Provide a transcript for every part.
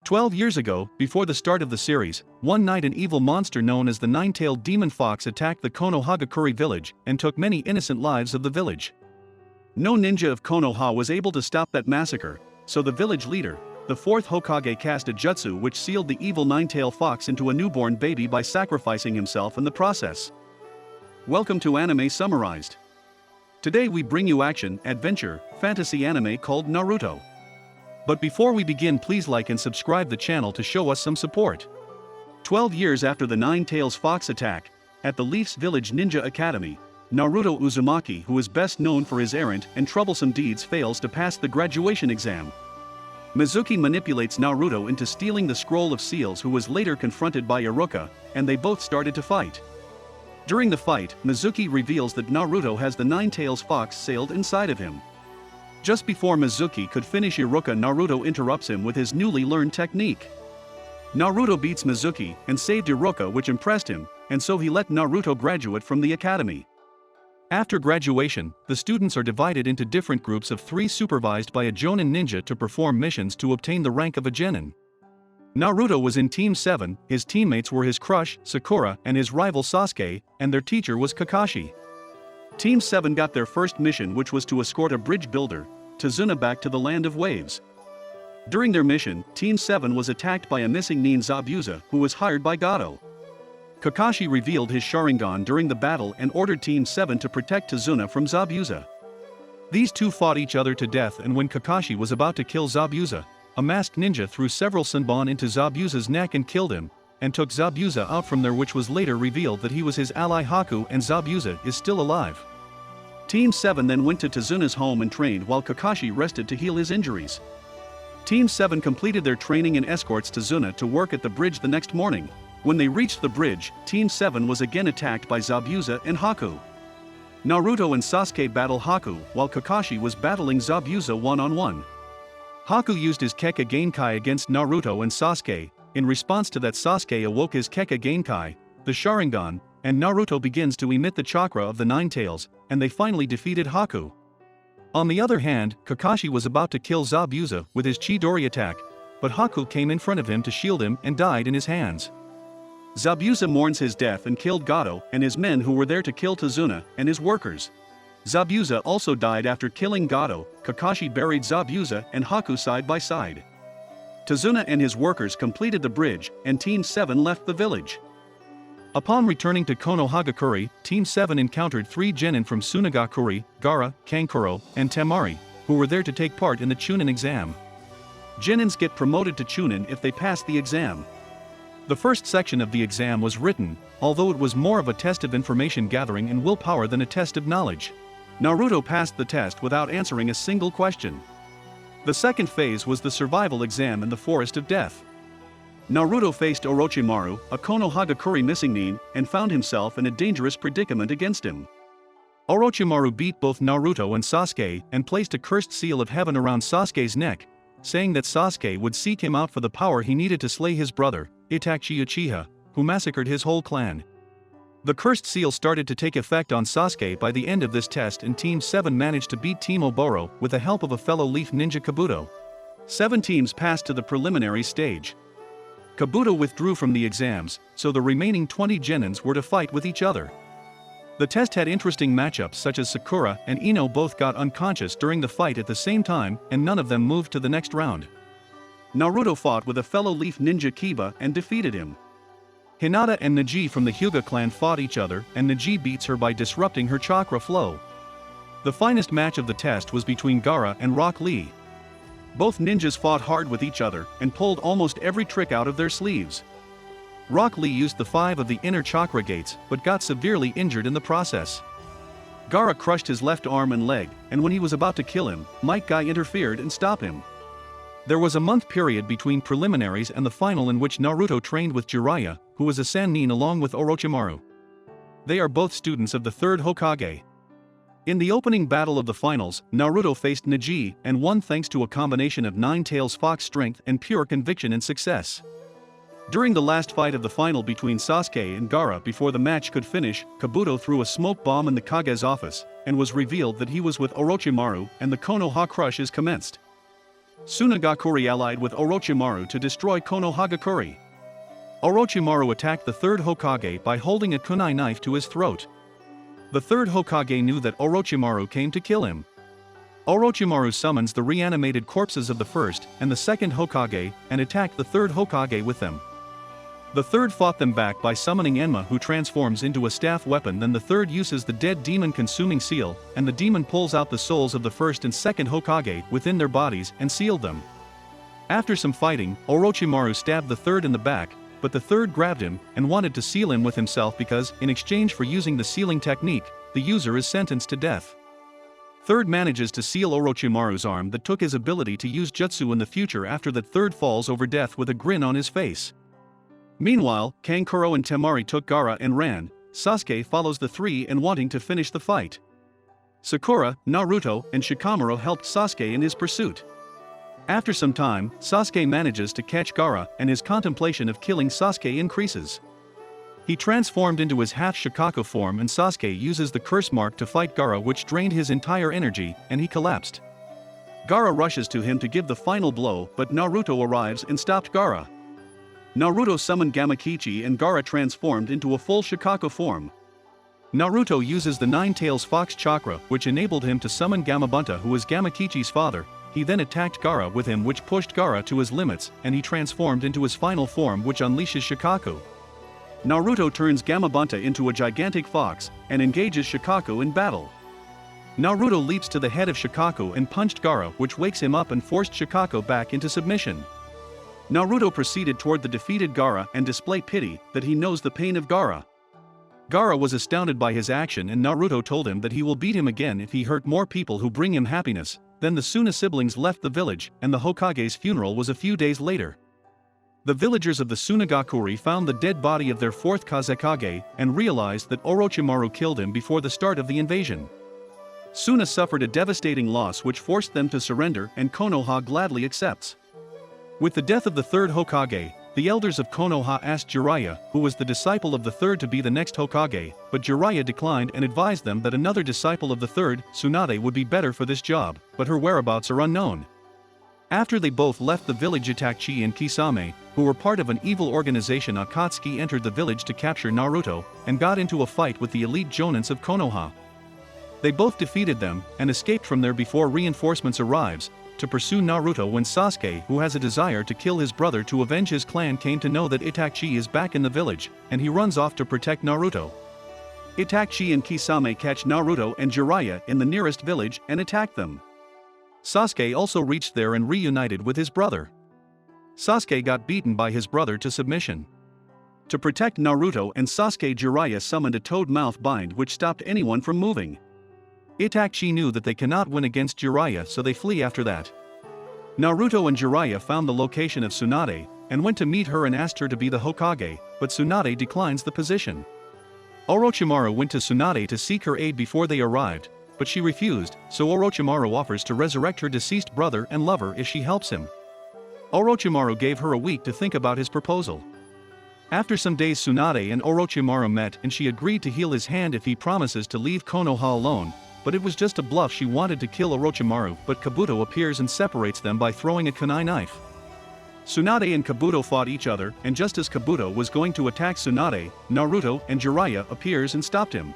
12 years ago, before the start of the series, one night an evil monster known as the Nine-Tailed Demon Fox attacked the Konoha village and took many innocent lives of the village. No ninja of Konoha was able to stop that massacre, so the village leader, the Fourth Hokage, cast a jutsu which sealed the evil Nine-Tailed Fox into a newborn baby by sacrificing himself in the process. Welcome to Anime Summarized. Today we bring you action, adventure, fantasy anime called Naruto. But before we begin, please like and subscribe the channel to show us some support. 12 years after the Nine-Tailed Fox attack, at the Leaf's Village Ninja Academy, Naruto Uzumaki, who is best known for his errant and troublesome deeds, fails to pass the graduation exam. Mizuki manipulates Naruto into stealing the scroll of seals, who was later confronted by Iruka, and they both started to fight. During the fight, Mizuki reveals that Naruto has the Nine-Tailed Fox sealed inside of him. Just before Mizuki could finish Iruka, Naruto interrupts him with his newly learned technique. Naruto beats Mizuki and saved Iruka, which impressed him, and so he let Naruto graduate from the academy. After graduation, the students are divided into different groups of 3 supervised by a Jonin ninja to perform missions to obtain the rank of a genin. Naruto was in Team 7, his teammates were his crush, Sakura, and his rival Sasuke, and their teacher was Kakashi. Team 7 got their first mission, which was to escort a bridge builder, Tazuna, back to the Land of Waves. During their mission, Team 7 was attacked by a missing nin Zabuza, who was hired by Gato. Kakashi revealed his Sharingan during the battle and ordered Team 7 to protect Tazuna from Zabuza. These two fought each other to death, and when Kakashi was about to kill Zabuza, a masked ninja threw several Senbon into Zabuza's neck and killed him, and took Zabuza out from there, which was later revealed that he was his ally Haku, and Zabuza is still alive. Team 7 then went to Tazuna's home and trained while Kakashi rested to heal his injuries. Team 7 completed their training and escorts Tazuna to work at the bridge the next morning. When they reached the bridge, Team 7 was again attacked by Zabuza and Haku. Naruto and Sasuke battle Haku while Kakashi was battling Zabuza one-on-one. Haku used his Keka Genkai against Naruto and Sasuke. In response to that, Sasuke awoke his Keka Genkai, the Sharingan, and Naruto begins to emit the chakra of the Nine Tails, and they finally defeated Haku. On the other hand, Kakashi was about to kill Zabuza with his Chidori attack, but Haku came in front of him to shield him and died in his hands. Zabuza mourns his death and killed Gato and his men who were there to kill Tazuna and his workers. Zabuza also died after killing Gato. Kakashi buried Zabuza and Haku side by side. Tazuna and his workers completed the bridge, and Team 7 left the village. Upon returning to Konoha, Team 7 encountered 3 genin from Sunagakure, Gara, Kankuro, and Temari, who were there to take part in the Chunin exam. Genins get promoted to Chunin if they pass the exam. The first section of the exam was written, although it was more of a test of information gathering and willpower than a test of knowledge. Naruto passed the test without answering a single question. The second phase was the survival exam in the Forest of Death. Naruto faced Orochimaru, a Konoha missing nin, and found himself in a dangerous predicament against him. Orochimaru beat both Naruto and Sasuke and placed a cursed seal of heaven around Sasuke's neck, saying that Sasuke would seek him out for the power he needed to slay his brother, Itachi Uchiha, who massacred his whole clan. The cursed seal started to take effect on Sasuke by the end of this test, and Team 7 managed to beat Team Oboro with the help of a fellow Leaf Ninja, Kabuto. 7 teams passed to the preliminary stage. Kabuto withdrew from the exams, so the remaining 20 genins were to fight with each other. The test had interesting matchups, such as Sakura and Ino both got unconscious during the fight at the same time, and none of them moved to the next round. Naruto fought with a fellow Leaf Ninja, Kiba, and defeated him. Hinata and Neji from the Hyuga clan fought each other, and Neji beats her by disrupting her chakra flow. The finest match of the test was between Gara and Rock Lee. Both ninjas fought hard with each other and pulled almost every trick out of their sleeves. Rock Lee used the 5 of the inner chakra gates but got severely injured in the process. Gara crushed his left arm and leg, and when he was about to kill him, Might Guy interfered and stopped him. There was a month period between preliminaries and the final in which Naruto trained with Jiraiya, who was a Sannin along with Orochimaru. They are both students of the Third Hokage. In the opening battle of the finals, Naruto faced Neji and won thanks to a combination of Nine-Tailed Fox strength and pure conviction and success. During the last fight of the final between Sasuke and Gara, before the match could finish, Kabuto threw a smoke bomb in the Kage's office, and was revealed that he was with Orochimaru, and the Konoha crush is commenced. Sunagakure allied with Orochimaru to destroy Konohagakure. Orochimaru attacked the Third Hokage by holding a kunai knife to his throat. The Third Hokage knew that Orochimaru came to kill him. Orochimaru summons the reanimated corpses of the First and the Second Hokage and attacked the Third Hokage with them. The Third fought them back by summoning Enma, who transforms into a staff weapon. Then the Third uses the dead demon consuming seal, and the demon pulls out the souls of the First and Second Hokage within their bodies and sealed them. After some fighting, Orochimaru stabbed the Third in the back, but the Third grabbed him and wanted to seal him with himself because, in exchange for using the sealing technique, the user is sentenced to death. Third manages to seal Orochimaru's arm that took his ability to use jutsu in the future. After that, Third falls over death with a grin on his face. Meanwhile, Kankuro and Temari took Gara and ran. Sasuke follows the three and wanting to finish the fight. Sakura, Naruto, and Shikamaru helped Sasuke in his pursuit. After some time, Sasuke manages to catch Gara and his contemplation of killing Sasuke increases. He transformed into his half-Shikaku form and Sasuke uses the curse mark to fight Gara, which drained his entire energy, and he collapsed. Gara rushes to him to give the final blow, but Naruto arrives and stopped Gara. Naruto summoned Gamakichi and Gara transformed into a full Shikaku form. Naruto uses the Nine-Tails Fox Chakra, which enabled him to summon Gamabunta, who is Gamakichi's father. He then attacked Gara with him, which pushed Gara to his limits, and he transformed into his final form, which unleashes Shikaku. Naruto turns Gamabunta into a gigantic fox and engages Shikaku in battle. Naruto leaps to the head of Shikaku and punched Gara, which wakes him up and forced Shikaku back into submission. Naruto proceeded toward the defeated Gara and displayed pity that he knows the pain of Gara. Gara was astounded by his action and Naruto told him that he will beat him again if he hurt more people who bring him happiness. Then the Suna siblings left the village and the Hokage's funeral was a few days later. The villagers of the Sunagakure found the dead body of their fourth Kazekage and realized that Orochimaru killed him before the start of the invasion. Suna suffered a devastating loss which forced them to surrender, and Konoha gladly accepts. With the death of the Third Hokage, the elders of Konoha asked Jiraiya, who was the disciple of the Third, to be the next Hokage, but Jiraiya declined and advised them that another disciple of the Third, Tsunade, would be better for this job, but her whereabouts are unknown. After they both left the village, Itachi and Kisame, who were part of an evil organization Akatsuki, entered the village to capture Naruto and got into a fight with the elite Jonins of Konoha. They both defeated them and escaped from there before reinforcements arrives to pursue Naruto. When Sasuke, who has a desire to kill his brother to avenge his clan, came to know that Itachi is back in the village, and he runs off to protect Naruto. Itachi and Kisame catch Naruto and Jiraiya in the nearest village and attack them. Sasuke also reached there and reunited with his brother. Sasuke got beaten by his brother to submission. To protect Naruto and Sasuke, Jiraiya summoned a toad mouth bind which stopped anyone from moving. Itachi knew that they cannot win against Jiraiya, so they flee after that. Naruto and Jiraiya found the location of Tsunade and went to meet her and asked her to be the Hokage, but Tsunade declines the position. Orochimaru went to Tsunade to seek her aid before they arrived, but she refused, so Orochimaru offers to resurrect her deceased brother and lover if she helps him. Orochimaru gave her a week to think about his proposal. After some days, Tsunade and Orochimaru met and she agreed to heal his hand if he promises to leave Konoha alone. But it was just a bluff. She wanted to kill Orochimaru, but Kabuto appears and separates them by throwing a kunai knife. Tsunade and Kabuto fought each other, and just as Kabuto was going to attack Tsunade, Naruto and Jiraiya appears and stopped him.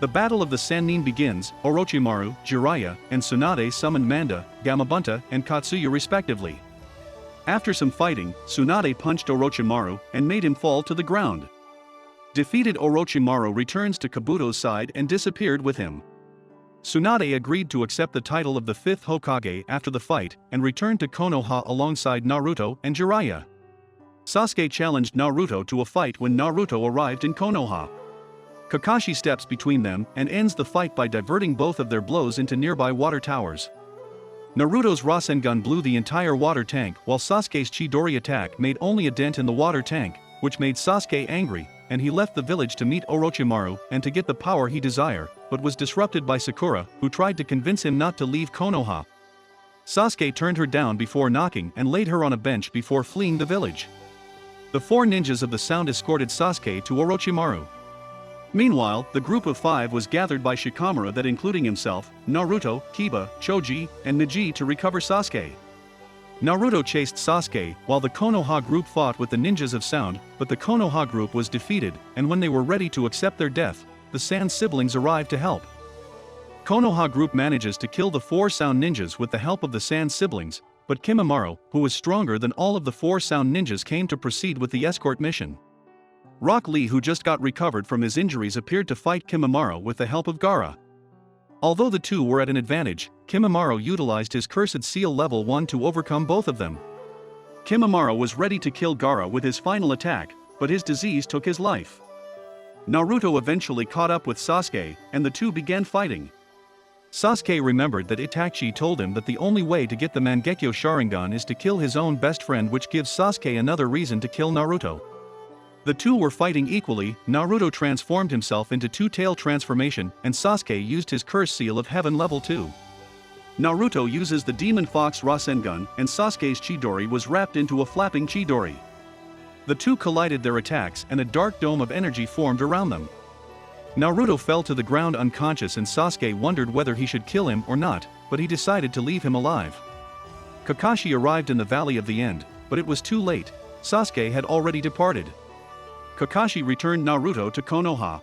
The Battle of the Sannin begins. Orochimaru, Jiraiya, and Tsunade summoned Manda, Gamabunta, and Katsuya respectively. After some fighting, Tsunade punched Orochimaru and made him fall to the ground. Defeated, Orochimaru returns to Kabuto's side and disappeared with him. Tsunade agreed to accept the title of the Fifth Hokage after the fight and returned to Konoha alongside Naruto and Jiraiya. Sasuke challenged Naruto to a fight when Naruto arrived in Konoha. Kakashi steps between them and ends the fight by diverting both of their blows into nearby water towers. Naruto's Rasengan blew the entire water tank, while Sasuke's Chidori attack made only a dent in the water tank, which made Sasuke angry, and he left the village to meet Orochimaru and to get the power he desired, but was disrupted by Sakura, who tried to convince him not to leave Konoha. Sasuke turned her down before knocking and laid her on a bench before fleeing the village. The four ninjas of the sound escorted Sasuke to Orochimaru. Meanwhile, the group of five was gathered by Shikamaru, that including himself, Naruto, Kiba, Choji, and Neji, to recover Sasuke. Naruto chased Sasuke while the Konoha group fought with the ninjas of sound, but the Konoha group was defeated, and when they were ready to accept their death, the Sand siblings arrived to help. Konoha group manages to kill the 4 sound ninjas with the help of the Sand siblings, but Kimimaro, who was stronger than all of the 4 sound ninjas, came to proceed with the escort mission. Rock Lee, who just got recovered from his injuries, appeared to fight Kimimaro with the help of Gara. Although the two were at an advantage, Kimimaro utilized his Cursed Seal level 1 to overcome both of them. Kimimaro was ready to kill Gara with his final attack, but his disease took his life. Naruto eventually caught up with Sasuke, and the two began fighting. Sasuke remembered that Itachi told him that the only way to get the Mangekyo Sharingan is to kill his own best friend, which gives Sasuke another reason to kill Naruto. The two were fighting equally. Naruto transformed himself into two-tail transformation, and Sasuke used his Curse Seal of Heaven level 2. Naruto uses the Demon Fox Rasengan, and Sasuke's Chidori was wrapped into a flapping Chidori. The two collided their attacks, and a dark dome of energy formed around them. Naruto fell to the ground unconscious, and Sasuke wondered whether he should kill him or not, but he decided to leave him alive. Kakashi arrived in the Valley of the End, but it was too late. Sasuke had already departed. Kakashi returned Naruto to Konoha.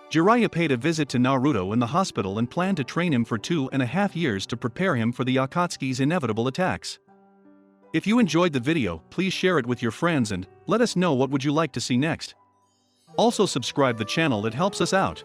Jiraiya paid a visit to Naruto in the hospital and planned to train him for 2.5 years to prepare him for the Akatsuki's inevitable attacks. If you enjoyed the video, please share it with your friends and let us know what would you like to see next. Also subscribe the channel, it helps us out.